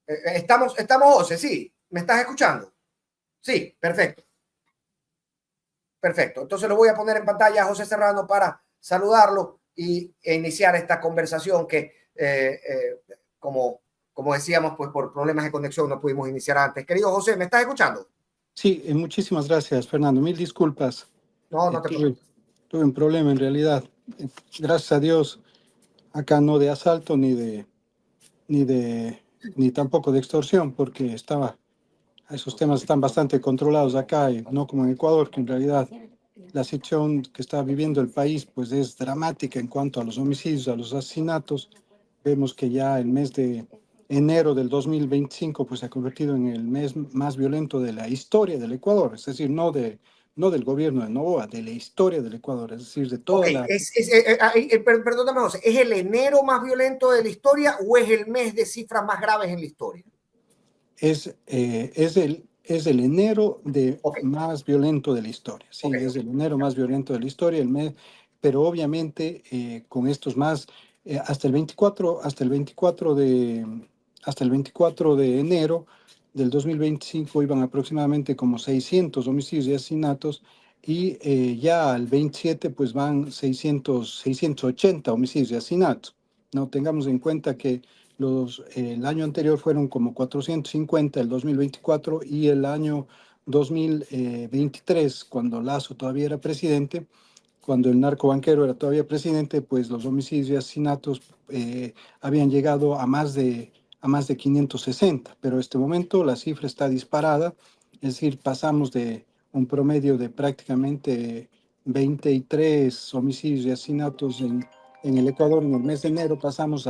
Estamos, José, sí. ¿Me estás escuchando? Sí, perfecto. Perfecto. Entonces lo voy a poner en pantalla a José Serrano para saludarlo e iniciar esta conversación que, como decíamos, pues por problemas de conexión no pudimos iniciar antes. Querido José, ¿me estás escuchando? Sí, muchísimas gracias, Fernando. Mil disculpas. No, no te preocupes. Tuve un problema en realidad. Gracias a Dios, acá no de asalto ni tampoco de extorsión, porque esos temas están bastante controlados acá y no como en Ecuador, que en realidad la situación que está viviendo el país pues es dramática en cuanto a los homicidios, a los asesinatos. Vemos que ya el mes de enero del 2025 pues se ha convertido en el mes más violento de la historia del Ecuador, es decir, no del gobierno de Noboa, de la historia del Ecuador, es decir, de toda la... Perdóname, José, ¿es el enero más violento de la historia o es el mes de cifras más graves en la historia? Es el enero más violento de la historia, sí, es el enero más violento de la historia, pero obviamente con estos más, hasta el 24 de enero del 2025 iban aproximadamente como 600 homicidios y asesinatos, y ya al 27 pues van 680 homicidios y asesinatos. No tengamos en cuenta que el año anterior fueron como 450, el 2024, y el año 2023, cuando Lazo todavía era presidente, cuando el narcobanquero era todavía presidente, pues los homicidios y asesinatos habían llegado a más de 560, pero en este momento la cifra está disparada, es decir, pasamos de un promedio de prácticamente 23 homicidios y asesinatos en el Ecuador en el mes de enero, pasamos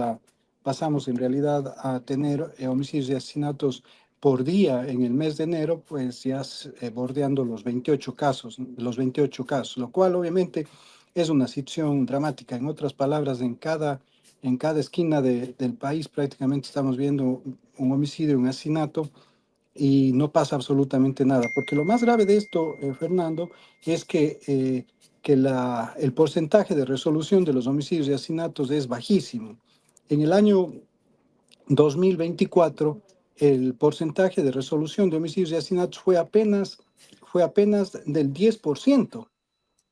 en realidad a tener homicidios y asesinatos por día en el mes de enero, pues ya bordeando los 28 casos, lo cual obviamente es una situación dramática. En otras palabras, en cada esquina del país prácticamente estamos viendo un homicidio, un asesinato, y no pasa absolutamente nada. Porque lo más grave de esto, Fernando, es que el porcentaje de resolución de los homicidios y asesinatos es bajísimo. En el año 2024, el porcentaje de resolución de homicidios y asesinatos fue apenas del 10%.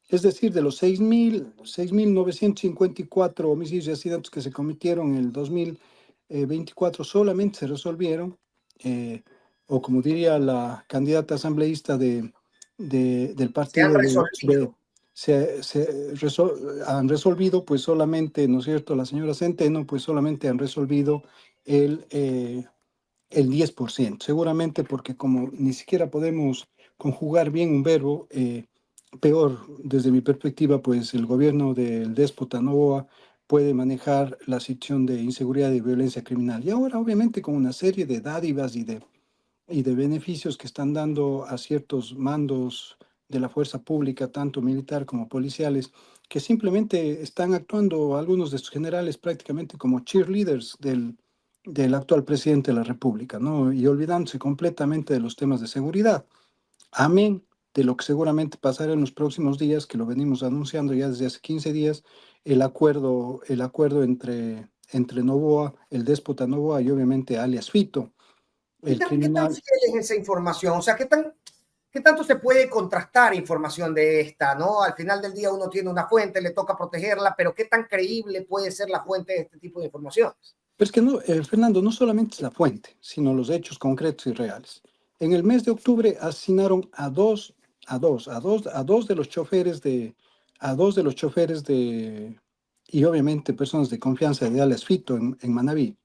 Es decir, de los 6.954 homicidios y asesinatos que se cometieron en el 2024, solamente se resolvieron, o como diría la candidata asambleísta del partido, han resolvido, pues solamente, ¿no es cierto?, la señora Centeno, pues solamente han resolvido el, eh, el 10%, seguramente porque como ni siquiera podemos conjugar bien un verbo, peor desde mi perspectiva, pues el gobierno del déspota Noboa puede manejar la situación de inseguridad y violencia criminal. Y ahora, obviamente, con una serie de dádivas y de beneficios que están dando a ciertos mandos de la fuerza pública, tanto militar como policiales, que simplemente están actuando algunos de sus generales prácticamente como cheerleaders del actual presidente de la República, ¿no? Y olvidándose completamente de los temas de seguridad. Amén de lo que seguramente pasará en los próximos días, que lo venimos anunciando ya desde hace 15 días, el acuerdo entre Noboa, el déspota Noboa, y obviamente alias Fito, el ¿Qué tan criminal. fiel es esa información? O sea, ¿qué tanto se puede contrastar información de esta, ¿no? Al final del día uno tiene una fuente, le toca protegerla, pero ¿qué tan creíble puede ser la fuente de este tipo de informaciones? Pero es que no, Fernando, no solamente es la fuente, sino los hechos concretos y reales. En el mes de octubre asesinaron a dos de los choferes y obviamente personas de confianza de alias Fito en Manabí.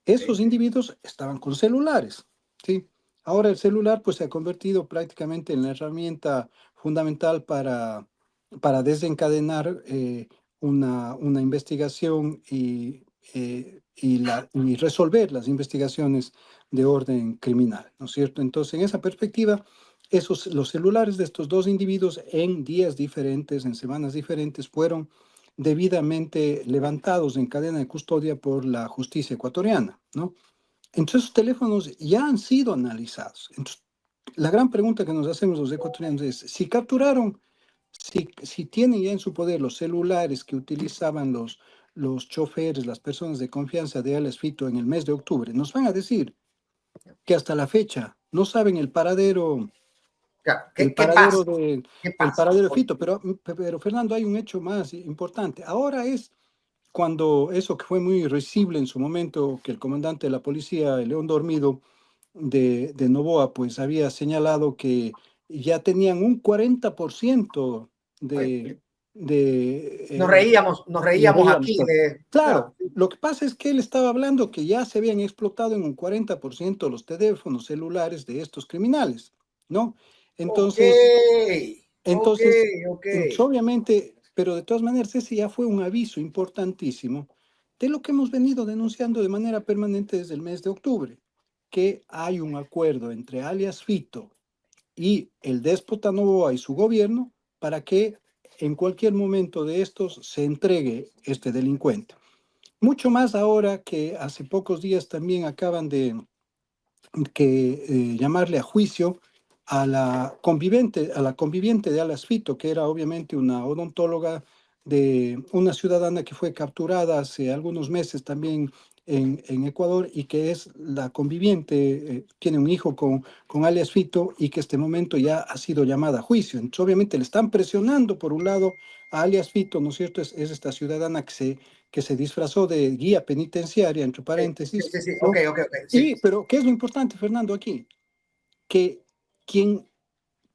Esos individuos estaban con celulares, ¿sí? Ahora el celular pues se ha convertido prácticamente en la herramienta fundamental para desencadenar una investigación y resolver las investigaciones de orden criminal, ¿no es cierto? Entonces, en esa perspectiva, los celulares de estos dos individuos en días diferentes, en semanas diferentes, fueron debidamente levantados en cadena de custodia por la justicia ecuatoriana, ¿no? Entonces, esos teléfonos ya han sido analizados. Entonces, la gran pregunta que nos hacemos los ecuatorianos es, si tienen ya en su poder los celulares que utilizaban los choferes, las personas de confianza de alias Fito en el mes de octubre, nos van a decir que hasta la fecha no saben Claro, el qué pasa? paradero de, ¿Qué el pasa? paradero de Fito, pero Fernando, hay un hecho más importante. Ahora es cuando eso que fue muy risible en su momento, que el comandante de la policía, el León Dormido de Novoa, pues había señalado que ya tenían un 40% de, Nos nos reíamos reíamos aquí todos. de, Claro, claro, lo que pasa es que él estaba hablando que ya se habían explotado en un 40% los teléfonos celulares de estos criminales, ¿no? ok, Entonces, ok, entonces, ok. obviamente, pero de todas maneras, ese ya fue un aviso importantísimo de lo que hemos venido denunciando de manera permanente desde el mes de octubre, que hay un acuerdo entre alias Fito y el déspota Noboa y su gobierno para que en cualquier momento de estos se entregue este delincuente. Mucho más ahora que hace pocos días también acaban de llamarle a juicio a la conviviente de Alas Fito, que era obviamente una odontóloga de una ciudadana que fue capturada hace algunos meses también en Ecuador y que es la conviviente, tiene un hijo con alias Fito y que este momento ya ha sido llamada a juicio. Entonces, obviamente le están presionando por un lado a alias Fito, ¿no es cierto? Es esta ciudadana que se disfrazó de guía penitenciaria, entre Sí, paréntesis, sí, sí, ok, ¿no? ok, ok, sí. Y, pero, ¿qué es lo importante, Fernando, aquí? Que quien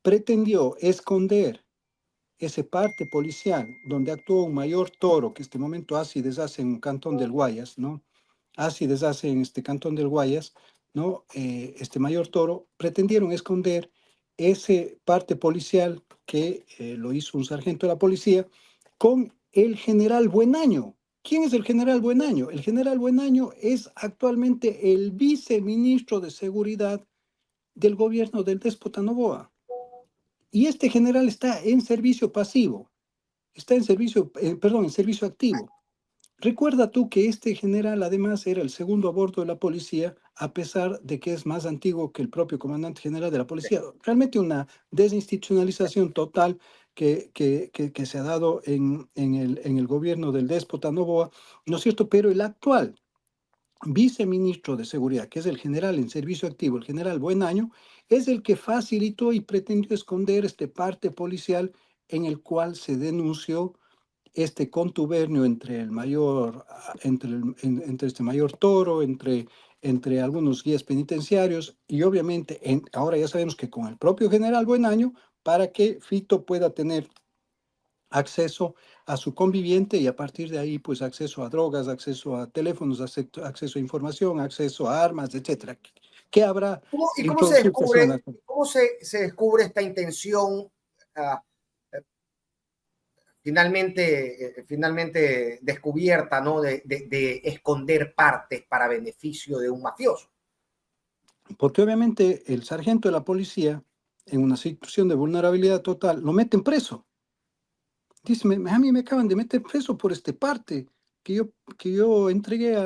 pretendió esconder ese parte policial donde actuó un mayor Toro, que este momento hace y deshace en un cantón del Guayas, ¿no? Hace y deshace en este cantón del Guayas, ¿no? Este mayor Toro, pretendieron esconder ese parte policial que lo hizo un sargento de la policía con el general Buenaño. ¿Quién es el general Buenaño? El general Buenaño es actualmente el viceministro de Seguridad del gobierno del déspota Noboa. Y este general está en servicio pasivo, está en servicio, perdón, en servicio activo. Recuerda tú que este general además era el segundo a bordo de la policía, a pesar de que es más antiguo que el propio comandante general de la policía. Realmente una desinstitucionalización total que se ha dado en el gobierno del déspota Noboa, ¿no es cierto? Pero el actual viceministro de Seguridad, que es el general en servicio activo, el general Buenaño, es el que facilitó y pretendió esconder este parte policial en el cual se denunció este contubernio entre el mayor, entre este mayor Toro, entre algunos guías penitenciarios y obviamente ahora ya sabemos que con el propio general Buenaño para que Fito pueda tener acceso a su conviviente y a partir de ahí, pues acceso a drogas, acceso a teléfonos, acceso a información, acceso a armas, etcétera. ¿Qué habrá ¿Y introducido esta semana? cómo se descubre esta intención uh, finalmente descubierta, ¿no? De esconder partes para beneficio de un mafioso? Porque obviamente el sargento de la policía, en una situación de vulnerabilidad total, lo meten preso. Dice, a mí me acaban de meter preso por este parte que yo entregué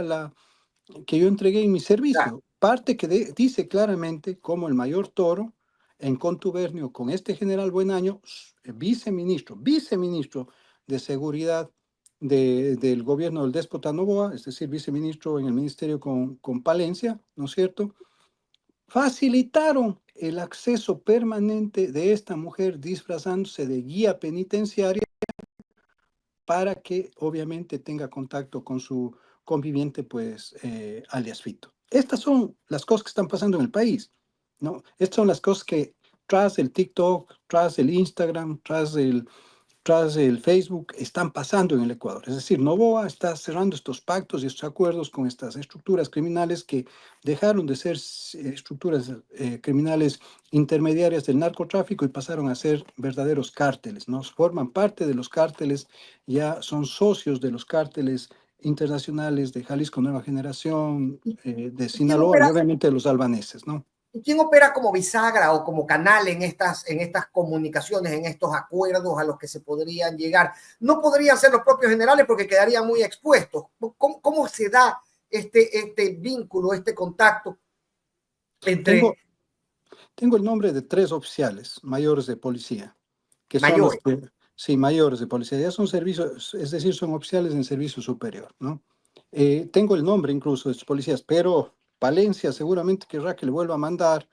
que yo entregué en mi Claro. servicio. Parte que dice claramente cómo el mayor Toro, en contubernio con este general Buenaño, viceministro de Seguridad del gobierno del déspota Noboa, es decir, viceministro en el ministerio con Palencia, ¿no es cierto? Facilitaron el acceso permanente de esta mujer disfrazándose de guía penitenciaria para que obviamente tenga contacto con su conviviente, pues, alias Fito. Estas son las cosas que están pasando en el país, ¿no? Estas son las cosas que tras el TikTok, tras el Instagram, tras el Facebook, están pasando en el Ecuador. Es decir, Noboa está cerrando estos pactos y estos acuerdos con estas estructuras criminales que dejaron de ser estructuras criminales intermediarias del narcotráfico y pasaron a ser verdaderos cárteles, ¿no? Forman parte de los cárteles, ya son socios de los cárteles internacionales de Jalisco Nueva Generación, ¿Y, de y quién Sinaloa opera, y obviamente de los albaneses, ¿no? y quién opera como bisagra o como canal en estas comunicaciones, en estos acuerdos a los que se podrían llegar? No podrían ser los propios generales porque quedarían muy expuestos. ¿Cómo se da este vínculo, este contacto Tengo, entre tengo el nombre de tres oficiales mayores de policía que son los mayores? que, Sí, mayores de policía, ya son servicios, es decir, son oficiales en servicio superior, ¿no? Tengo el nombre incluso de estos policías, pero Palencia seguramente querrá que le vuelva a mandar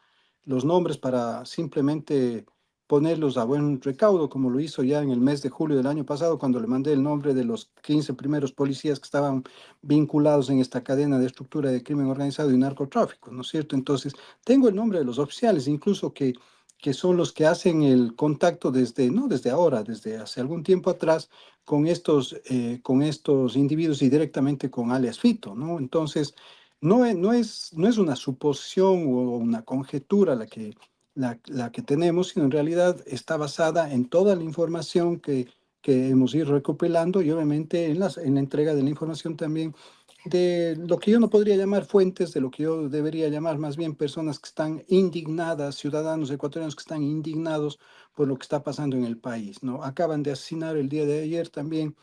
los nombres para simplemente ponerlos a buen recaudo, como lo hizo ya en el mes de julio del año pasado, cuando le mandé el nombre de los 15 primeros policías que estaban vinculados en esta cadena de estructura de crimen organizado y narcotráfico, ¿no es cierto? Entonces, tengo el nombre de los oficiales, incluso que son los que hacen el contacto desde, no desde ahora, desde hace algún tiempo atrás, con estos individuos y directamente con alias Fito, ¿no? Entonces, no es una suposición o una conjetura la que tenemos, sino en realidad está basada en toda la información que hemos ido recopilando y obviamente en la entrega de la información también de lo que yo no podría llamar fuentes, de lo que yo debería llamar más bien personas que están indignadas, ciudadanos ecuatorianos que están indignados por lo que está pasando en el país, ¿no? Acaban de asesinar el día de ayer también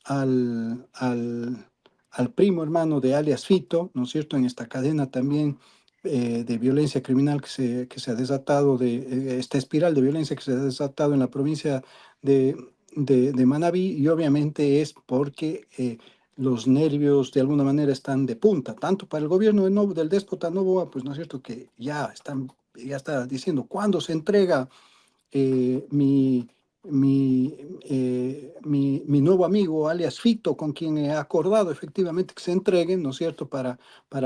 al, al, al primo hermano de alias Fito, ¿no es cierto? En esta cadena también de violencia criminal que se ha desatado, esta espiral de violencia que se ha desatado en la provincia de, de Manabí, y obviamente es porque los nervios de alguna manera están de punta, tanto para el gobierno del déspota Noboa, pues no es cierto que ya está diciendo cuándo se entrega eh, mi, mi nuevo amigo, alias Fito, con quien he acordado efectivamente que se entreguen, ¿no es cierto?, para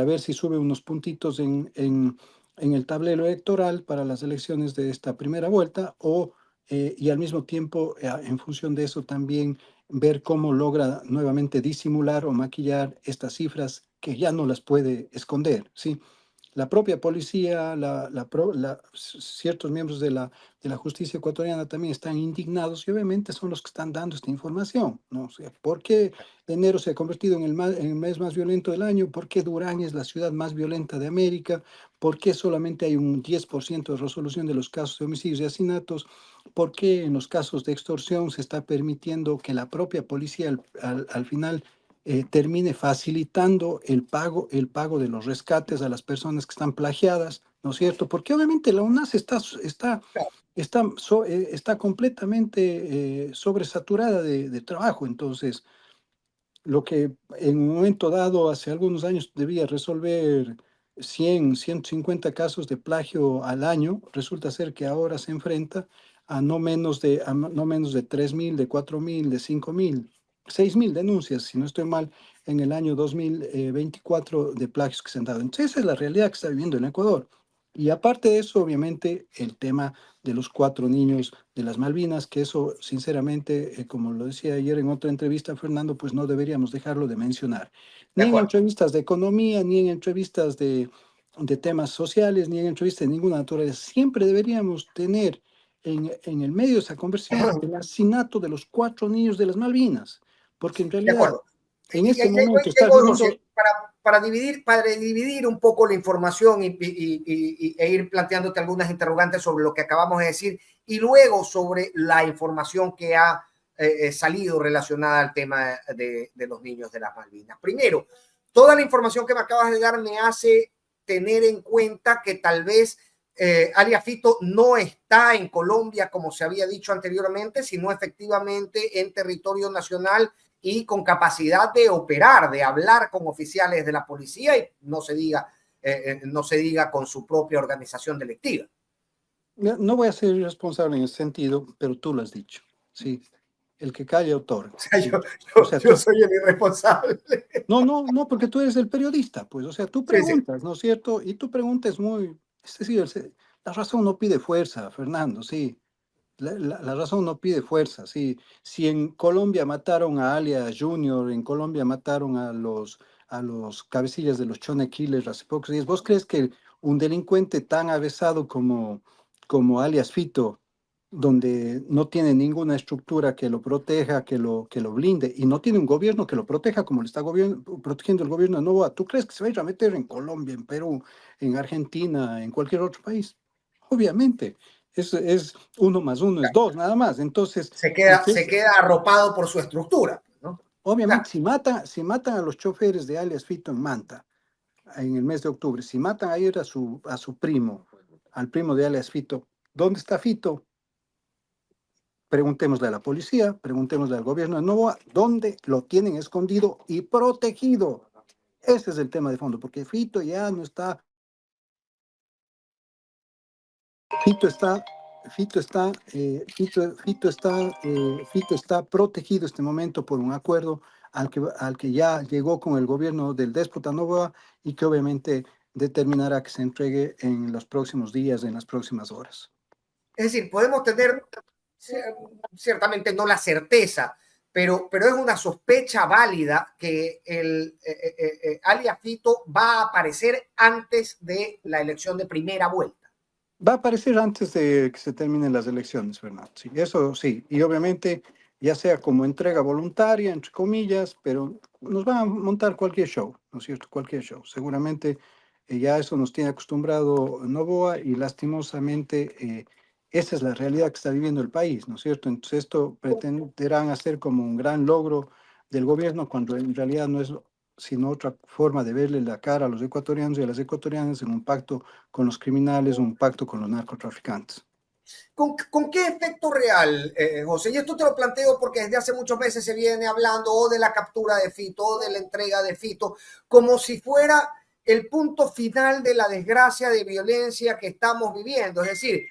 ver si sube unos puntitos en el tablero electoral para las elecciones de esta primera vuelta, y al mismo tiempo, en función de eso, también ver cómo logra nuevamente disimular o maquillar estas cifras que ya no las puede esconder, ¿sí? La propia policía, ciertos miembros de la justicia ecuatoriana también están indignados y obviamente son los que están dando esta información, ¿no? O sea, ¿por qué enero se ha convertido en el mes más violento del año? ¿Por qué Durán es la ciudad más violenta de América? ¿Por qué solamente hay un 10% de resolución de los casos de homicidios y asesinatos? ¿Por qué en los casos de extorsión se está permitiendo que la propia policía al final termine facilitando el pago de los rescates a las personas que están plagiadas, ¿no es cierto? Porque obviamente la UNAS está completamente sobresaturada de trabajo, entonces lo que en un momento dado, hace algunos años, debía resolver 150 casos de plagio al año, resulta ser que ahora se enfrenta a no menos de 3.000, de 4.000, de 5.000, 6.000 denuncias, si no estoy mal, en el año 2024 de plagios que se han dado. Entonces, esa es la realidad que está viviendo en Ecuador. Y aparte de eso, obviamente, el tema de los 4 niños de las Malvinas, que eso, sinceramente, como lo decía ayer en otra entrevista, Fernando, pues no deberíamos dejarlo de mencionar. De Ni en acuerdo. entrevistas de economía, ni en entrevistas de temas sociales, ni en entrevistas de ninguna naturaleza. Siempre deberíamos tener en el medio de esa conversión el asesinato de los 4 niños de las Malvinas, porque en De realidad, acuerdo. en Y este ahí momento estás tengo dos, viviendo. para dividir un poco la información e ir planteándote algunas interrogantes sobre lo que acabamos de decir y luego sobre la información que ha salido relacionada al tema de los niños de las Malvinas. Primero, toda la información que me acabas de dar me hace tener en cuenta que tal vez alias Fito no está en Colombia como se había dicho anteriormente, sino efectivamente en territorio nacional y con capacidad de operar, de hablar con oficiales de la policía y no se diga con su propia organización delictiva. No voy a ser irresponsable en ese sentido, pero tú lo has dicho, sí. El que calla otorga, O sea, sí. O sea, yo soy el irresponsable. no, porque tú eres el periodista, pues, o sea, tú Sí, sí. preguntas, ¿no es cierto? Y tu pregunta es muy, es decir, la razón no pide fuerza, Fernando, sí. La razón no pide fuerza, sí. Si en Colombia mataron a Alias Junior, en Colombia mataron a los cabecillas de los Chone Killers hace pocos días, ¿vos crees que un delincuente tan avesado como Alias Fito, donde no tiene ninguna estructura que lo proteja, que lo blinde, y no tiene un gobierno que lo proteja como le está protegiendo el gobierno de Novoa, ¿tú crees que se va a ir a meter en Colombia, en Perú, en Argentina, en cualquier otro país? Obviamente, es 1 más 1 es 2, nada más. Entonces, Se queda arropado por su estructura, ¿no? Claro. obviamente, si matan a los choferes de alias Fito en Manta, en el mes de octubre, si matan ayer a su primo, al primo de alias Fito, ¿dónde está Fito? preguntémosle a la policía, preguntémosle al gobierno de Novoa, ¿dónde lo tienen escondido y protegido? Ese es el tema de fondo, porque Fito ya no está, Fito está, Fito está protegido en este momento por un acuerdo al que ya llegó con el gobierno del déspota Novoa y que obviamente determinará que se entregue en los próximos días, en las próximas horas. Es decir, podemos tener ciertamente no la certeza, pero es una sospecha válida que alias Fito va a aparecer antes de la elección de primera vuelta. Va a aparecer antes de que se terminen las elecciones, Fernando. Sí, eso sí. Y obviamente, ya sea como entrega voluntaria, entre comillas, pero nos van a montar cualquier show, ¿no es cierto? Cualquier show. Seguramente ya eso nos tiene acostumbrado Novoa y lastimosamente esa es la realidad que está viviendo el país, ¿no es cierto? Entonces esto pretenderán hacer como un gran logro del gobierno cuando en realidad no es sino otra forma de verle la cara a los ecuatorianos y a las ecuatorianas en un pacto con los criminales, un pacto con los narcotraficantes. ¿Con qué efecto real, José? Y esto te lo planteo porque desde hace muchos meses se viene hablando o de la captura de Fito o de la entrega de Fito, como si fuera el punto final de la desgracia de violencia que estamos viviendo. Es decir,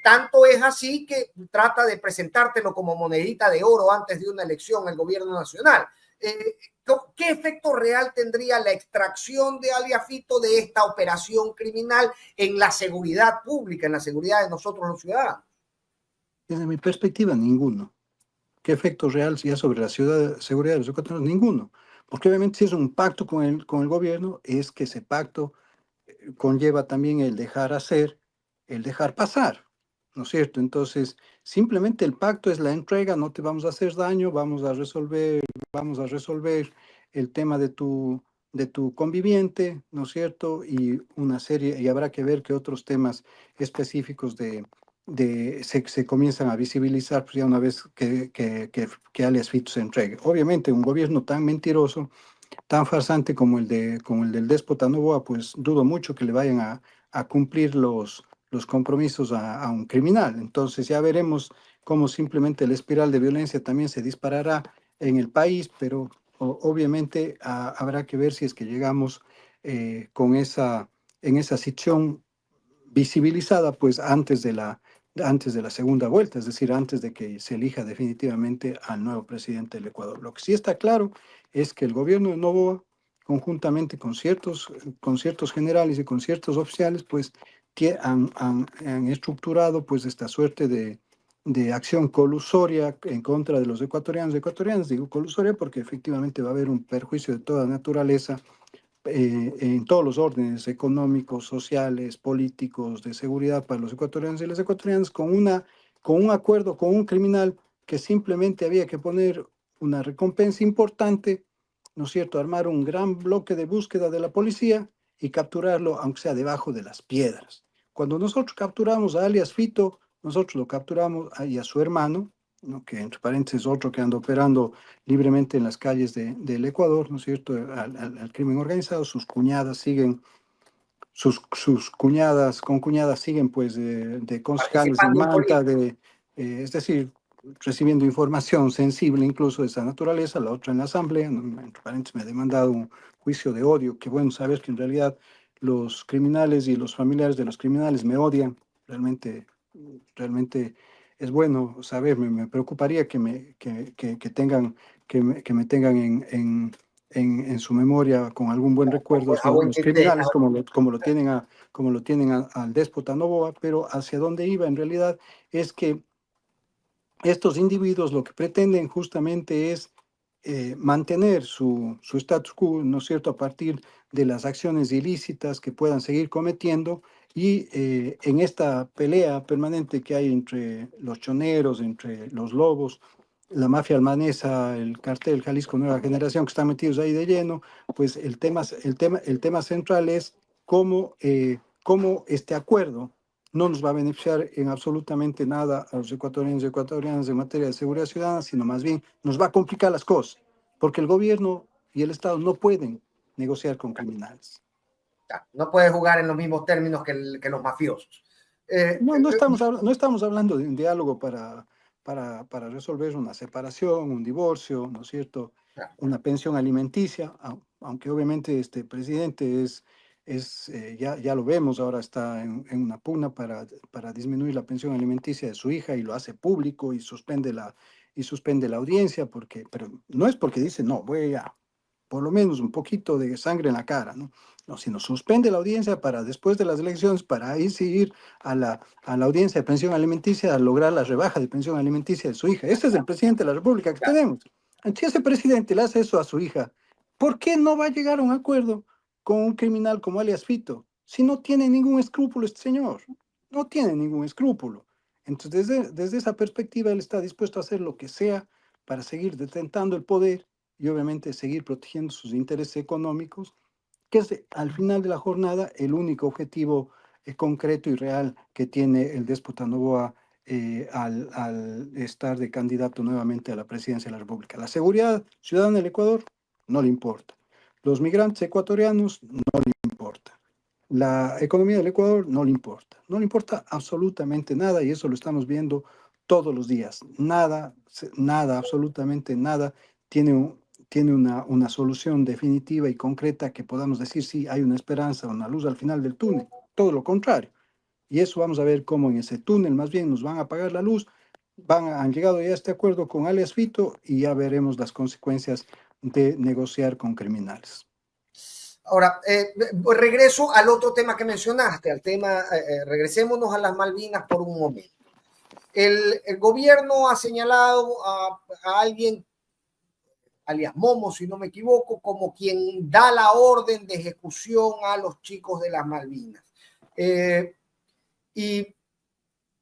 tanto es así que trata de presentártelo como monedita de oro antes de una elección el gobierno nacional. ¿Qué efecto real tendría la extracción de alias Fito de esta operación criminal en la seguridad pública, en la seguridad de nosotros los ciudadanos? Desde mi perspectiva, ninguno. ¿Qué efecto real ya sobre la seguridad de los ecuatorianos? Ninguno. Porque obviamente si es un pacto con el gobierno, es que ese pacto conlleva también el dejar hacer, el dejar pasar, ¿no es cierto? Entonces, simplemente el pacto es la entrega, no te vamos a hacer daño, vamos a resolver el tema de tu conviviente, ¿no es cierto? Y una serie, y habrá que ver qué otros temas específicos se comienzan a visibilizar pues, ya una vez que alias Fito se entregue. Obviamente, un gobierno tan mentiroso tan farsante como el del déspota Noboa, pues dudo mucho que le vayan a cumplir los compromisos a un criminal. Entonces ya veremos cómo simplemente la espiral de violencia también se disparará en el país, pero obviamente habrá que ver si es que llegamos en esa situación visibilizada pues antes de la segunda vuelta, es decir, antes de que se elija definitivamente al nuevo presidente del Ecuador. Lo que sí está claro es que el gobierno de Noboa, conjuntamente con ciertos generales y con ciertos oficiales, pues han estructurado pues esta suerte de acción colusoria en contra de los ecuatorianos, digo colusoria porque efectivamente va a haber un perjuicio de toda naturaleza en todos los órdenes económicos, sociales, políticos, de seguridad para los ecuatorianos y las ecuatorianas, con un acuerdo con un criminal que simplemente había que poner una recompensa importante, ¿no es cierto? Armar un gran bloque de búsqueda de la policía y capturarlo, aunque sea debajo de las piedras. Cuando nosotros capturamos a alias Fito, nosotros lo capturamos y a su hermano, ¿no? Que entre paréntesis otro que anda operando libremente en las calles del Ecuador, ¿no es cierto?, al crimen organizado, sus cuñadas siguen, sus cuñadas, con cuñadas siguen pues de concejales en Participando en Manta, política. es decir, recibiendo información sensible incluso de esa naturaleza, la otra en la asamblea, entre paréntesis me ha demandado un juicio de odio, que bueno saber que en realidad los criminales y los familiares de los criminales me odian, realmente es bueno saber, me preocuparía que tengan, que me tengan en su memoria con algún buen recuerdo A buen los criterio. criminales como lo tienen al déspota Noboa, pero hacia dónde iba en realidad es que estos individuos lo que pretenden justamente es mantener su status quo, ¿no es cierto?, a partir de las acciones ilícitas que puedan seguir cometiendo y en esta pelea permanente que hay entre los choneros, entre los lobos, la mafia albanesa, el cartel Jalisco Nueva Generación que están metidos ahí de lleno, pues el tema central es cómo este acuerdo no nos va a beneficiar en absolutamente nada a los ecuatorianos y ecuatorianas en materia de seguridad ciudadana, sino más bien nos va a complicar las cosas, porque el gobierno y el Estado no pueden negociar con criminales. No puede jugar en los mismos términos que los mafiosos. No estamos hablando de un diálogo para resolver una separación, un divorcio, ¿no es cierto? Una pensión alimenticia, aunque obviamente este presidente ya lo vemos, ahora está en una pugna para disminuir la pensión alimenticia de su hija y lo hace público y suspende la audiencia, pero no es porque dice, no, voy a por lo menos un poquito de sangre en la cara, ¿no? No, sino suspende la audiencia para después de las elecciones, para ahí sí ir a la audiencia de pensión alimenticia a lograr la rebaja de pensión alimenticia de su hija. Este es el presidente de la República que tenemos. Si ese presidente le hace eso a su hija, ¿por qué no va a llegar a un acuerdo con un criminal como alias Fito? Si no tiene ningún escrúpulo este señor, no tiene ningún escrúpulo. Entonces, desde esa perspectiva, él está dispuesto a hacer lo que sea para seguir detentando el poder y obviamente seguir protegiendo sus intereses económicos, que es al final de la jornada el único objetivo concreto y real que tiene el déspota Noboa al estar de candidato nuevamente a la presidencia de la República. La seguridad ciudadana del Ecuador no le importa. Los migrantes ecuatorianos no le importa. La economía del Ecuador no le importa. No le importa absolutamente nada y eso lo estamos viendo todos los días. Nada, nada, absolutamente nada tiene una solución definitiva y concreta que podamos decir, sí, hay una esperanza, una luz al final del túnel. Todo lo contrario. Y eso vamos a ver cómo en ese túnel más bien nos van a apagar la luz, han llegado ya a este acuerdo con alias Fito y ya veremos las consecuencias de negociar con criminales. Ahora, regreso al otro tema que mencionaste, al tema, regresémonos a las Malvinas por un momento. El gobierno ha señalado a alguien, alias Momo, si no me equivoco, como quien da la orden de ejecución a los chicos de las Malvinas. Y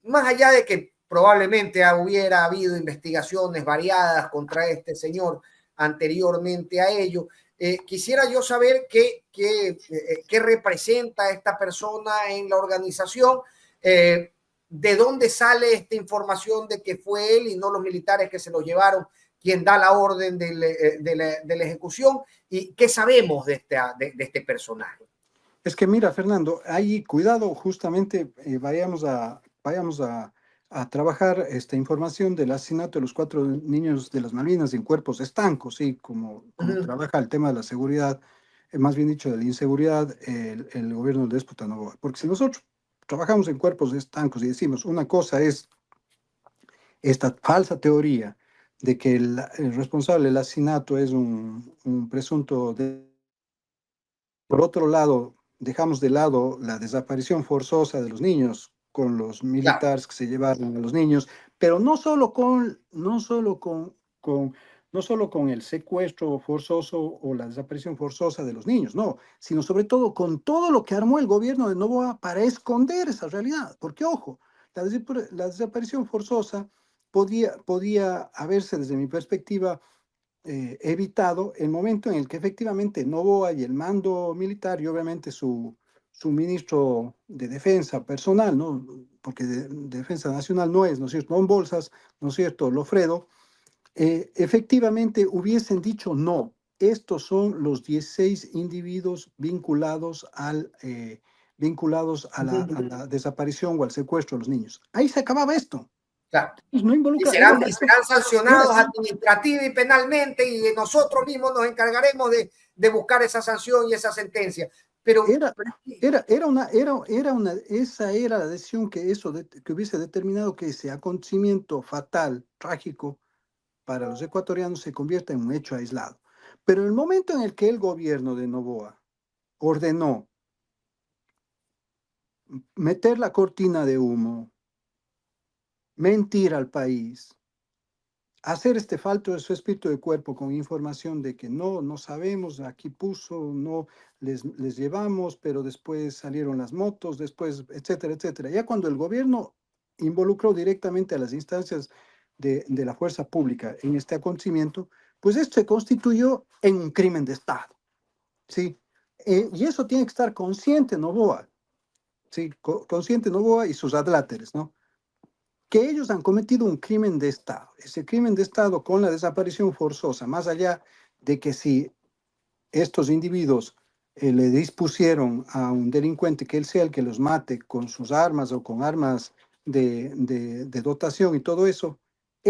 más allá de que probablemente hubiera habido investigaciones variadas contra este señor anteriormente a ello, quisiera yo saber qué representa esta persona en la organización, de dónde sale esta información de que fue él y no los militares que se lo llevaron quien da la orden de la ejecución, y qué sabemos de este personaje. Es que mira, Fernando, ahí cuidado, justamente vayamos a trabajar esta información del asesinato de los 4 niños de las Malvinas en cuerpos estancos, sí, como trabaja el tema de la seguridad, más bien dicho, de la inseguridad, el gobierno del déspota Noboa. Porque si nosotros trabajamos en cuerpos estancos y decimos una cosa es esta falsa teoría de que el responsable del asesinato es un presunto por otro lado, dejamos de lado la desaparición forzosa de los niños con los militares que se llevaron a los niños, pero no solo con el secuestro forzoso o la desaparición forzosa de los niños, no, sino sobre todo con todo lo que armó el gobierno de Noboa para esconder esa realidad. Porque, ojo, la desaparición forzosa podía haberse, desde mi perspectiva, evitado el momento en el que efectivamente Noboa y el mando militar y obviamente su ministro de defensa personal, ¿no? Porque de defensa nacional no es cierto? Don Bolsas, ¿no es cierto? Lofredo, efectivamente hubiesen dicho no. Estos son los 16 individuos vinculados a la desaparición o al secuestro de los niños. Ahí se acababa esto. Claro. Pues no involucra, y serán sancionados administrativa y penalmente, y nosotros mismos nos encargaremos de buscar esa sanción y esa sentencia. Pero esa era la decisión que hubiese determinado que ese acontecimiento fatal, trágico para los ecuatorianos se convierta en un hecho aislado. Pero en el momento en el que el gobierno de Noboa ordenó meter la cortina de humo, mentir al país, hacer este falto de su espíritu de cuerpo con información de que no sabemos, aquí puso, no les llevamos, pero después salieron las motos, después, etcétera, etcétera. Ya cuando el gobierno involucró directamente a las instancias de la fuerza pública en este acontecimiento, pues esto se constituyó en un crimen de Estado, ¿sí? Y eso tiene que estar consciente Noboa, ¿sí? Consciente Noboa y sus adláteres, ¿no? Que ellos han cometido un crimen de Estado. Ese crimen de Estado con la desaparición forzosa, más allá de que si estos individuos le dispusieron a un delincuente que él sea el que los mate con sus armas o con armas de dotación y todo eso,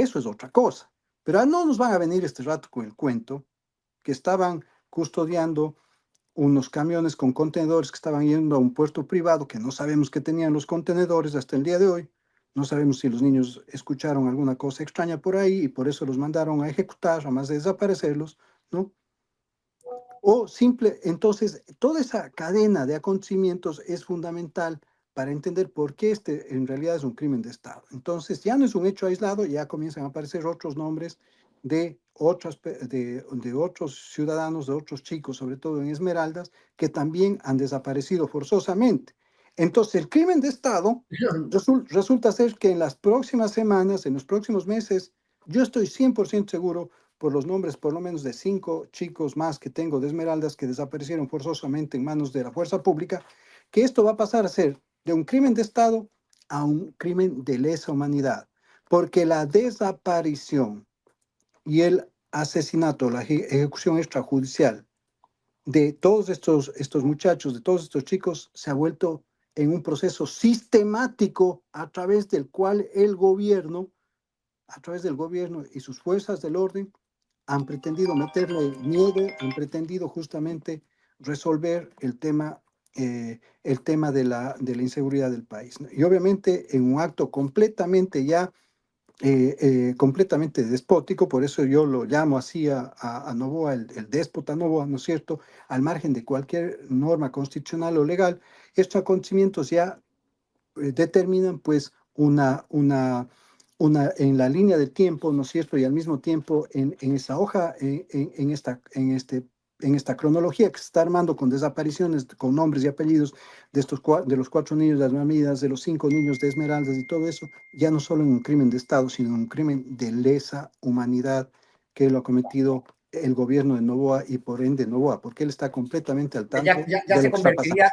eso es otra cosa. Pero no nos van a venir este rato con el cuento que estaban custodiando unos camiones con contenedores que estaban yendo a un puerto privado que no sabemos qué tenían los contenedores hasta el día de hoy. No sabemos si los niños escucharon alguna cosa extraña por ahí y por eso los mandaron a ejecutar, a más de desaparecerlos, ¿no? O simple, entonces, toda esa cadena de acontecimientos es fundamental para entender por qué este en realidad es un crimen de Estado. Entonces, ya no es un hecho aislado, ya comienzan a aparecer otros nombres de otros ciudadanos, de otros chicos, sobre todo en Esmeraldas, que también han desaparecido forzosamente. Entonces, el crimen de Estado resulta ser que en las próximas semanas, en los próximos meses, yo estoy 100% seguro por los nombres por lo menos de 5 chicos más que tengo de Esmeraldas que desaparecieron forzosamente en manos de la fuerza pública, que esto va a pasar a ser de un crimen de Estado a un crimen de lesa humanidad, porque la desaparición y el asesinato, la ejecución extrajudicial de todos estos muchachos, de todos estos chicos, se ha vuelto en un proceso sistemático a través del cual a través del gobierno y sus fuerzas del orden, han pretendido meterle miedo, han pretendido justamente resolver el tema de la inseguridad del país, ¿no? Y obviamente en un acto completamente despótico, por eso yo lo llamo así a Noboa, el déspota Noboa, ¿no es cierto? Al margen de cualquier norma constitucional o legal, estos acontecimientos ya determinan pues en la línea del tiempo, ¿no es cierto? Y al mismo tiempo en esa hoja, en esta cronología que se está armando con desapariciones, con nombres y apellidos de los 4 niños de las Mamidas, de los 5 niños de Esmeraldas y todo eso, ya no solo en un crimen de Estado, sino en un crimen de lesa humanidad que lo ha cometido el gobierno de Noboa y por ende Noboa, porque él está completamente al tanto Ya de se lo que está pasando. convertiría,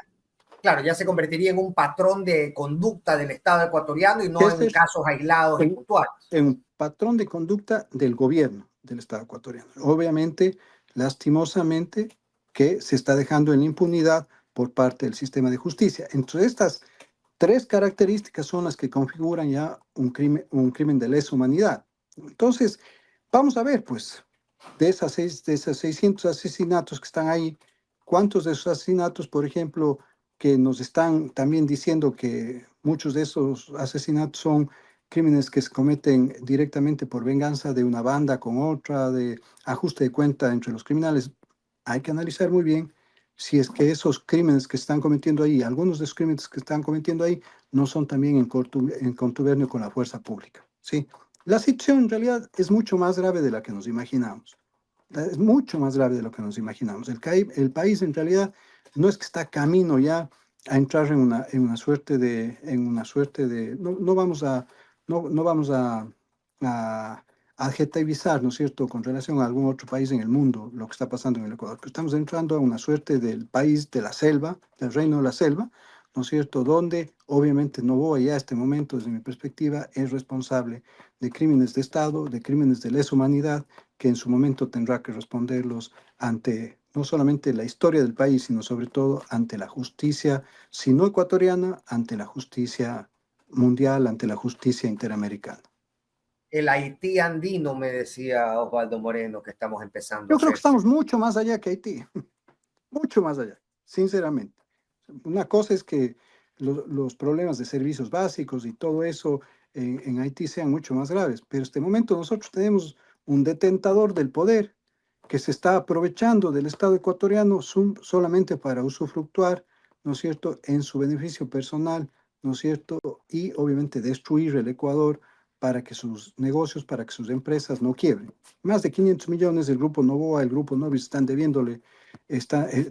claro, ya se convertiría en un patrón de conducta del Estado ecuatoriano y no Este en es casos aislados y en, puntuales. en un patrón de conducta del gobierno del Estado ecuatoriano. Obviamente, lastimosamente, que se está dejando en impunidad por parte del sistema de justicia. Entre estas 3 características son las que configuran ya un crimen de lesa humanidad. Entonces, vamos a ver, pues, de esos 600 asesinatos que están ahí, ¿cuántos de esos asesinatos, por ejemplo, que nos están también diciendo que muchos de esos asesinatos son crímenes que se cometen directamente por venganza de una banda con otra, de ajuste de cuenta entre los criminales? Hay que analizar muy bien si es que esos crímenes que están cometiendo ahí, algunos de esos crímenes que están cometiendo ahí, no son también en contubernio con la fuerza pública, ¿sí? La situación en realidad es mucho más grave de la que nos imaginamos. Es mucho más grave de lo que nos imaginamos. El país en realidad no es que está camino ya a entrar en una suerte de no vamos a adjetivizar, ¿no es cierto?, con relación a algún otro país en el mundo, lo que está pasando en el Ecuador. Que estamos entrando a una suerte del país de la selva, del reino de la selva, ¿no es cierto?, donde obviamente Noboa ya a este momento, desde mi perspectiva, es responsable de crímenes de Estado, de crímenes de lesa humanidad, que en su momento tendrá que responderlos ante no solamente la historia del país, sino sobre todo ante la justicia, si no ecuatoriana, ante la justicia mundial, ante la justicia interamericana. El Haití andino, me decía Osvaldo Moreno, que estamos empezando a Yo creo que hacer. estamos mucho más allá que Haití, mucho más allá, sinceramente. Una cosa es que los problemas de servicios básicos y todo eso en Haití sean mucho más graves, pero en este momento nosotros tenemos un detentador del poder que se está aprovechando del Estado ecuatoriano solamente para usufructuar, ¿no es cierto?, en su beneficio personal, ¿no es cierto?, y obviamente destruir el Ecuador para que sus negocios, para que sus empresas no quiebren. Más de 500 millones del Grupo Novoa, el Grupo Novis están debiéndole,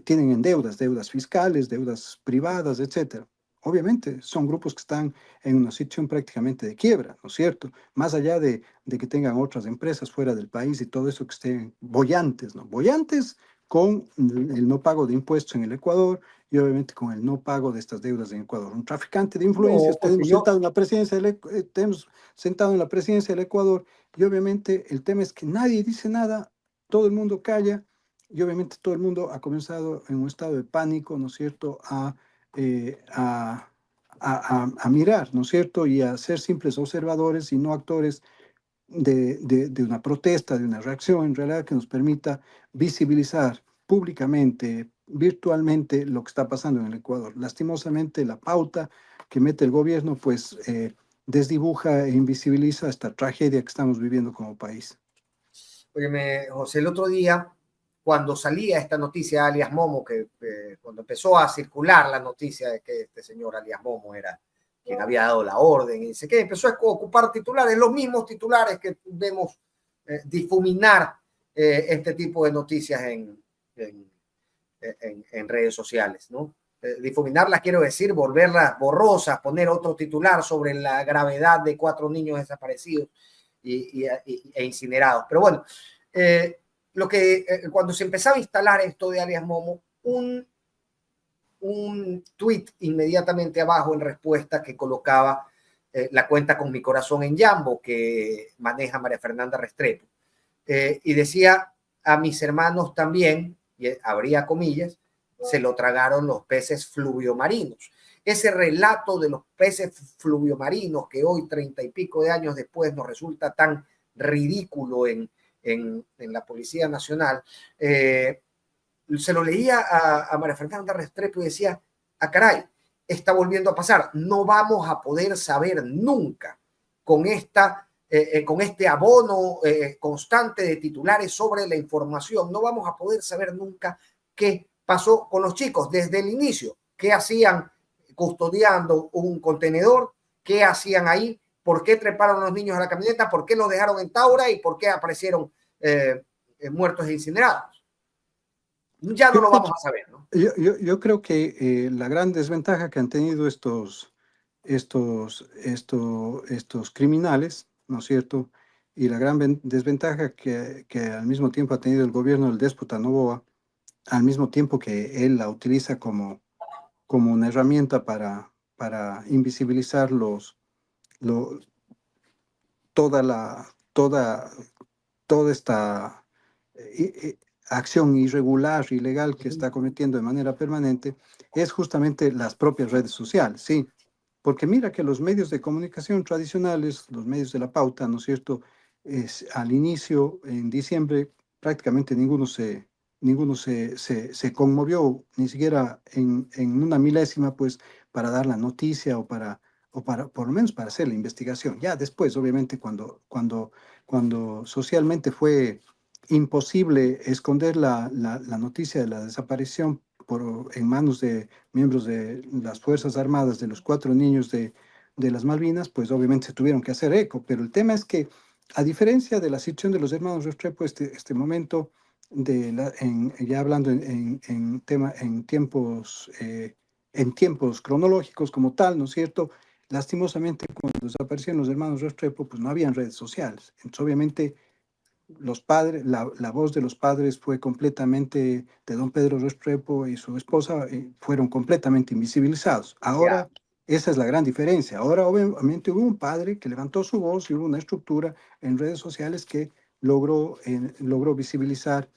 tienen en deudas fiscales, deudas privadas, etcétera. Obviamente son grupos que están en una situación prácticamente de quiebra, ¿no es cierto? Más allá de que tengan otras empresas fuera del país y todo eso que estén bollantes, ¿no? Bollantes con el no pago de impuestos en el Ecuador y obviamente con el no pago de estas deudas en Ecuador. Un traficante de No, influencias porque tenemos yo, sentado en la presidencia tenemos sentado en la presidencia del Ecuador y obviamente el tema es que nadie dice nada, todo el mundo calla y obviamente todo el mundo ha comenzado en un estado de pánico, ¿no es cierto?, eh, a, a mirar, ¿no es cierto?, y a ser simples observadores y no actores de una protesta, de una reacción, en realidad que nos permita visibilizar públicamente, virtualmente, lo que está pasando en el Ecuador. Lastimosamente, la pauta que mete el gobierno, pues desdibuja e invisibiliza esta tragedia que estamos viviendo como país. Óyeme, José, el otro día, cuando salía esta noticia, alias Momo, que cuando empezó a circular la noticia de que este señor alias Momo era quien había dado la orden, y dice que empezó a ocupar titulares, los mismos titulares que vemos difuminar este tipo de noticias en redes sociales, ¿no? Difuminarlas quiero decir, volverlas borrosas, poner otro titular sobre la gravedad de 4 niños desaparecidos e incinerados. Pero bueno, lo que cuando se empezaba a instalar esto de alias Momo, un tweet inmediatamente abajo en respuesta que colocaba la cuenta Con Mi Corazón en Yambo, que maneja María Fernanda Restrepo, y decía: a mis hermanos también, y habría comillas, se lo tragaron los peces fluviomarinos. Ese relato de los peces fluviomarinos que hoy, 30 y pico de años después, nos resulta tan ridículo en la Policía Nacional, se lo leía a María Fernanda Restrepo y decía: ah, caray, está volviendo a pasar. No vamos a poder saber nunca con con este abono constante de titulares sobre la información, no vamos a poder saber nunca qué pasó con los chicos desde el inicio, qué hacían custodiando un contenedor, qué hacían ahí, por qué treparon los niños a la camioneta, por qué los dejaron en Taura y por qué aparecieron muertos e incinerados. Ya no Yo lo creo, vamos a saber, ¿no? yo creo que la gran desventaja que han tenido estos criminales, ¿no es cierto? Y la gran desventaja que al mismo tiempo ha tenido el gobierno del déspota Noboa, al mismo tiempo que él la utiliza como una herramienta para invisibilizar lo- toda toda esta acción irregular, ilegal que está cometiendo de manera permanente, es justamente las propias redes sociales, ¿sí? Porque mira que los medios de comunicación tradicionales, los medios de la pauta, ¿no es cierto? Al inicio, en diciembre, prácticamente ninguno se conmovió, ni siquiera en una milésima, pues, para dar la noticia o para, por lo menos para hacer la investigación. Ya después, obviamente, cuando socialmente fue imposible esconder la noticia de la desaparición en manos de miembros de las Fuerzas Armadas de los 4 niños de las Malvinas, pues obviamente se tuvieron que hacer eco. Pero el tema es que, a diferencia de la situación de los hermanos Restrepo, este momento, ya hablando en tiempos cronológicos como tal, ¿no es cierto? Lastimosamente, cuando desaparecieron los hermanos Restrepo, pues no habían redes sociales. Entonces, obviamente, los padres, la voz de los padres fue completamente de don Pedro Restrepo y su esposa, fueron completamente invisibilizados. Ya. Ahora, esa es la gran diferencia. Ahora, obviamente, hubo un padre que levantó su voz y hubo una estructura en redes sociales que logró visibilizar,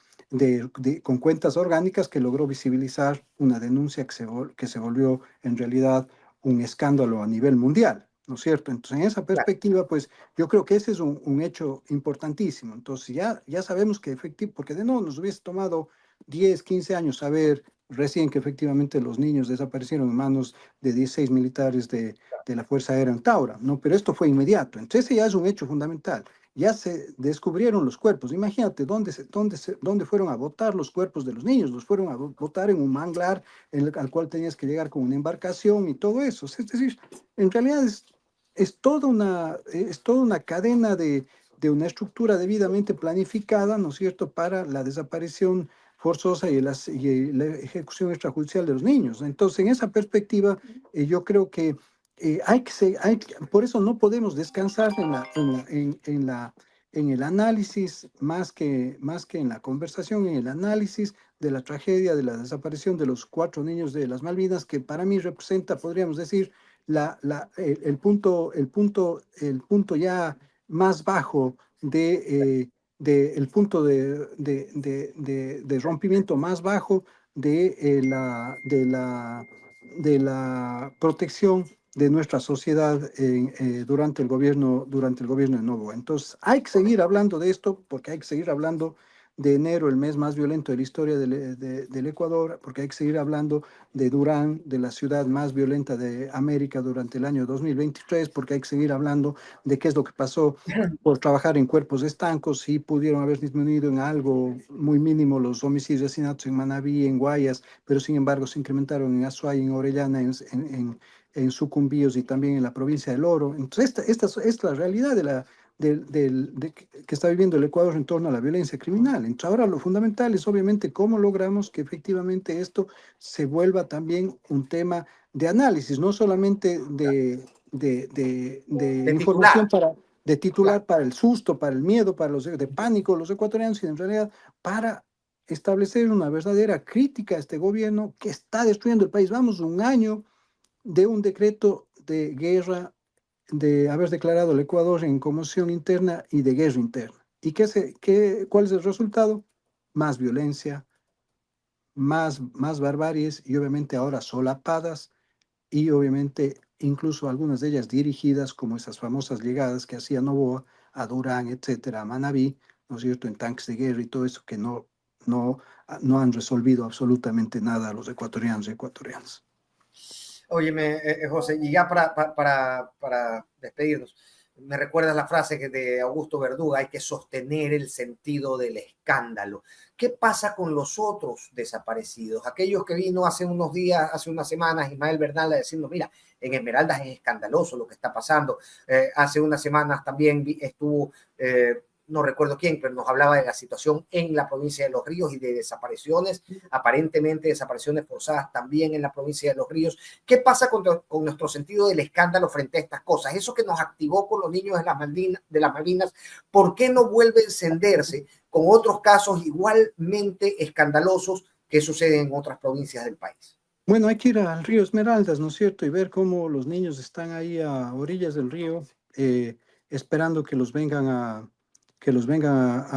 con cuentas orgánicas, que logró visibilizar una denuncia que se volvió en realidad un escándalo a nivel mundial, ¿no es cierto? Entonces, en esa Claro. perspectiva, pues yo creo que ese es un hecho importantísimo. Entonces, ya sabemos que efectivamente, porque de no nos hubiese tomado 10 15 años saber recién que efectivamente los niños desaparecieron en manos de 16 militares de la Fuerza Aérea en Taura, ¿no? Pero esto fue inmediato. Entonces, ese ya es un hecho fundamental. Ya se descubrieron los cuerpos. Imagínate dónde fueron a botar los cuerpos de los niños. Los fueron a botar en un manglar al cual tenías que llegar con una embarcación y todo eso. Es decir, en realidad es toda una cadena de una estructura debidamente planificada, ¿no es cierto?, para la desaparición forzosa y la ejecución extrajudicial de los niños. Entonces, en esa perspectiva, yo creo que por eso no podemos descansar en el análisis, más que en la conversación, en el análisis de la tragedia de la desaparición de los 4 niños de las Malvinas, que para mí representa, podríamos decir, el punto ya más bajo el punto de rompimiento más bajo de la protección de nuestra sociedad durante el gobierno de Noboa. Entonces, hay que seguir hablando de esto porque hay que seguir hablando de enero, el mes más violento de la historia del Ecuador, porque hay que seguir hablando de Durán, de la ciudad más violenta de América durante el año 2023, porque hay que seguir hablando de qué es lo que pasó por trabajar en cuerpos estancos, si pudieron haber disminuido en algo muy mínimo los homicidios y asesinatos en Manabí, en Guayas, pero sin embargo se incrementaron en Azuay, en Orellana, en Sucumbíos y también en la provincia del Oro. Entonces, esta es la realidad que está viviendo el Ecuador en torno a la violencia criminal. Entonces, ahora lo fundamental es obviamente cómo logramos que efectivamente esto se vuelva también un tema de análisis, no solamente de De información titular, para, de claro. titular para el susto, para el miedo, para los de pánico, los ecuatorianos, sino en realidad para establecer una verdadera crítica a este gobierno que está destruyendo el país. Vamos un año de un decreto de guerra, de haber declarado el Ecuador en conmoción interna y de guerra interna. ¿Y cuál es el resultado? Más violencia, más barbaries y obviamente ahora solapadas y obviamente incluso algunas de ellas dirigidas como esas famosas llegadas que hacía Noboa a Durán, etcétera, a Manabí, ¿no es cierto?, en tanques de guerra y todo eso que no, no han resolvido absolutamente nada a los ecuatorianos y ecuatorianas. Óyeme, José, y ya para despedirnos, me recuerdas la frase que de Augusto Verduga: hay que sostener el sentido del escándalo. ¿Qué pasa con los otros desaparecidos? Aquellos que vino hace unos días, hace unas semanas, Ismael Bernal a decirnos, mira, en Esmeraldas es escandaloso lo que está pasando. Hace unas semanas también estuvo no recuerdo quién, pero nos hablaba de la situación en la provincia de Los Ríos y de desapariciones, aparentemente desapariciones forzadas también en la provincia de Los Ríos. ¿Qué pasa con nuestro sentido del escándalo frente a estas cosas? Eso que nos activó con los niños de las Malvinas, ¿por qué no vuelve a encenderse con otros casos igualmente escandalosos que suceden en otras provincias del país? Bueno, hay que ir al río Esmeraldas, ¿no es cierto? Y ver cómo los niños están ahí a orillas del río, esperando que los vengan a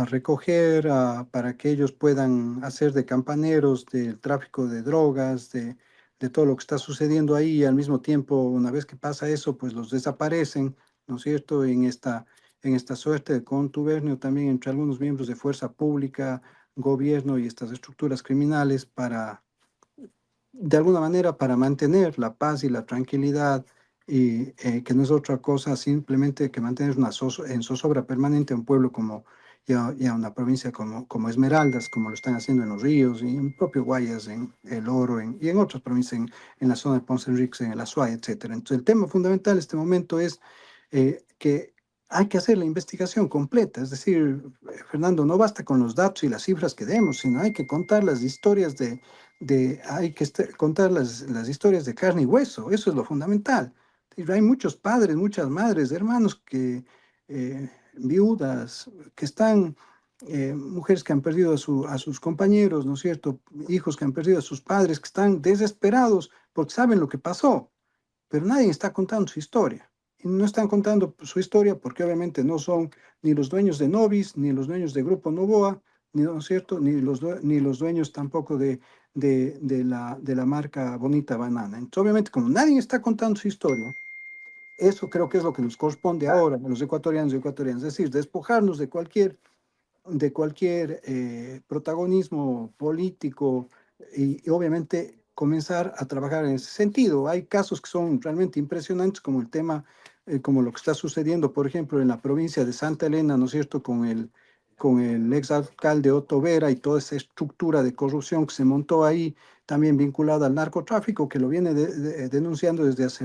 recoger, para que ellos puedan hacer de campaneros del tráfico de drogas, de todo lo que está sucediendo ahí. Y al mismo tiempo, una vez que pasa eso, pues los desaparecen, ¿no es cierto? En esta suerte de contubernio también entre algunos miembros de fuerza pública, gobierno y estas estructuras criminales de alguna manera para mantener la paz y la tranquilidad y que no es otra cosa simplemente que mantener en zozobra permanente a un pueblo y a una provincia como Esmeraldas, como lo están haciendo en Los Ríos y en propio Guayas, en El Oro y en otras provincias, en la zona de Ponce Enríquez, en el Azuay, etcétera. Entonces el tema fundamental en este momento es que hay que hacer la investigación completa, es decir, Fernando, no basta con los datos y las cifras que demos, sino hay que contar las historias hay que contar las historias de carne y hueso, eso es lo fundamental. Y hay muchos padres, muchas madres, hermanos viudas, que están, mujeres que han perdido a sus compañeros, ¿no es cierto? Hijos que han perdido a sus padres, que están desesperados porque saben lo que pasó, pero nadie está contando su historia. Y no están contando su historia porque obviamente no son ni los dueños de Novis, ni los dueños de Grupo Novoa, ni, ¿no es cierto? Ni los dueños tampoco de la marca Bonita Banana. Entonces, obviamente, como nadie está contando su historia, eso creo que es lo que nos corresponde ahora a los ecuatorianos y ecuatorianas, es decir, despojarnos de cualquier protagonismo político y obviamente comenzar a trabajar en ese sentido. Hay casos que son realmente impresionantes, como el tema, como lo que está sucediendo, por ejemplo, en la provincia de Santa Elena, ¿no es cierto?, con el exalcalde Otto Vera y toda esa estructura de corrupción que se montó ahí, también vinculada al narcotráfico, que lo viene denunciando desde hace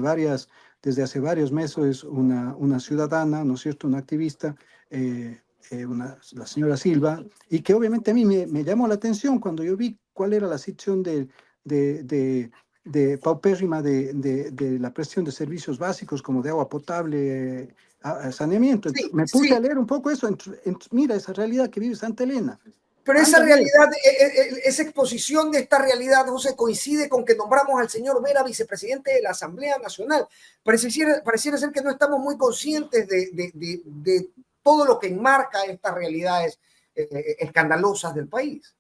varios meses una ciudadana, ¿no es cierto?, una activista, la señora Silva, y que obviamente a mí me llamó la atención cuando yo vi cuál era la situación de, de, de paupérrima de la prestación de servicios básicos como de agua potable, saneamiento. Entonces, Sí, me puse a sí, leer un poco eso, mira esa realidad que vive Santa Elena. pero esa Anda a ver. realidad, esa exposición de esta realidad, José, coincide con que nombramos al señor Vera vicepresidente de la Asamblea Nacional. Pareciera ser que no estamos muy conscientes de todo lo que enmarca estas realidades escandalosas del país.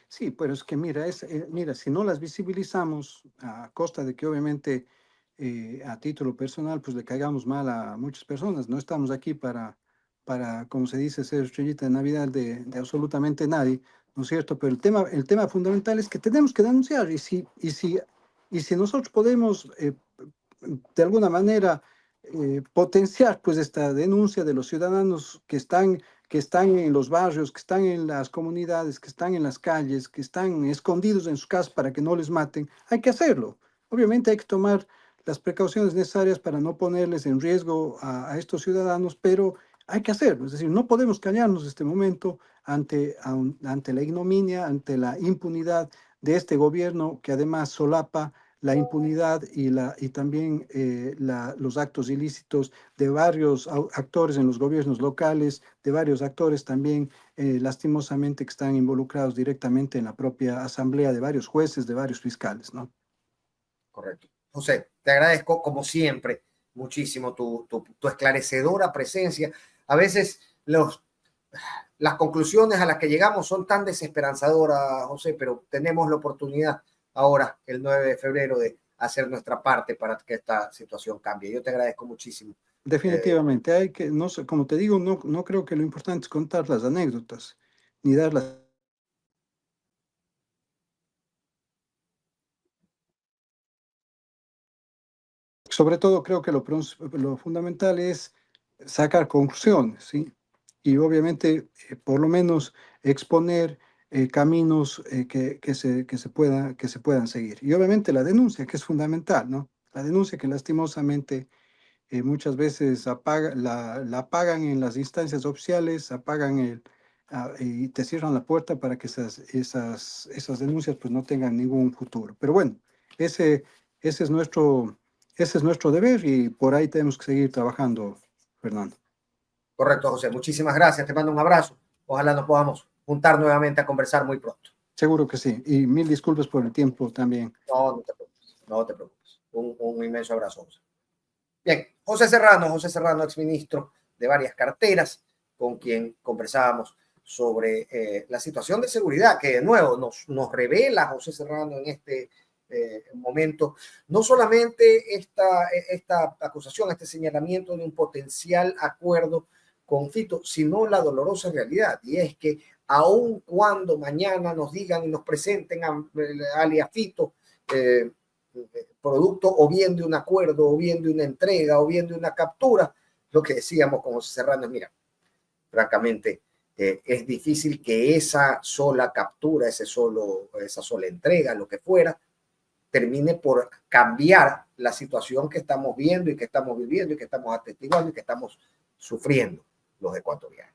Sí, pero es que mira, mira, si no las visibilizamos a costa de que obviamente a título personal, pues le caigamos mal a muchas personas. No estamos aquí para, como se dice, ser estrellita de Navidad de absolutamente nadie, ¿no es cierto? Pero el tema fundamental es que tenemos que denunciar y si nosotros podemos, de alguna manera, potenciar pues esta denuncia de los ciudadanos que están en los barrios, que están en las comunidades, que están en las calles, que están escondidos en sus casas para que no les maten, hay que hacerlo. Obviamente hay que tomar las precauciones necesarias para no ponerles en riesgo a estos ciudadanos, pero hay que hacerlo. Es decir, no podemos callarnos en este momento ante la ignominia, ante la impunidad de este gobierno que además solapa la impunidad y también los actos ilícitos de varios actores en los gobiernos locales, de varios actores también lastimosamente que están involucrados directamente en la propia asamblea, de varios jueces, de varios fiscales, ¿no? Correcto. José, te agradezco como siempre muchísimo tu esclarecedora presencia. A veces las conclusiones a las que llegamos son tan desesperanzadoras, José, pero tenemos la oportunidad ahora, el 9 de febrero, de hacer nuestra parte para que esta situación cambie. Yo te agradezco muchísimo. Definitivamente, hay que, no sé, como te digo, no creo que lo importante es contar las anécdotas, ni darlas. Sobre todo creo que lo fundamental es sacar conclusiones, ¿sí? Y obviamente, por lo menos, exponer caminos que se puedan seguir. Y obviamente la denuncia, que es fundamental, ¿no? La denuncia que lastimosamente muchas veces la apagan en las instancias oficiales, y te cierran la puerta para que esas denuncias pues no tengan ningún futuro. Pero bueno, ese, ese es ese es nuestro deber y por ahí tenemos que seguir trabajando, Fernando. Correcto, José. Muchísimas gracias. Te mando un abrazo. Ojalá nos podamos juntar nuevamente a conversar muy pronto. Seguro que sí. Y mil disculpas por el tiempo también. No, no te preocupes. No te preocupes. Un inmenso abrazo, José. Bien, José Serrano, exministro de varias carteras, con quien conversábamos sobre la situación de seguridad que de nuevo nos revela José Serrano en este momento, no solamente esta acusación, este señalamiento de un potencial acuerdo con Fito, sino la dolorosa realidad, y es que aun cuando mañana nos digan y nos presenten a alias Fito, producto o bien de un acuerdo, o bien de una entrega, o bien de una captura, lo que decíamos con José Serrano es, mira, francamente, es difícil que esa sola captura, esa sola entrega, lo que fuera, termine por cambiar la situación que estamos viendo y que estamos viviendo y que estamos atestiguando y que estamos sufriendo los ecuatorianos.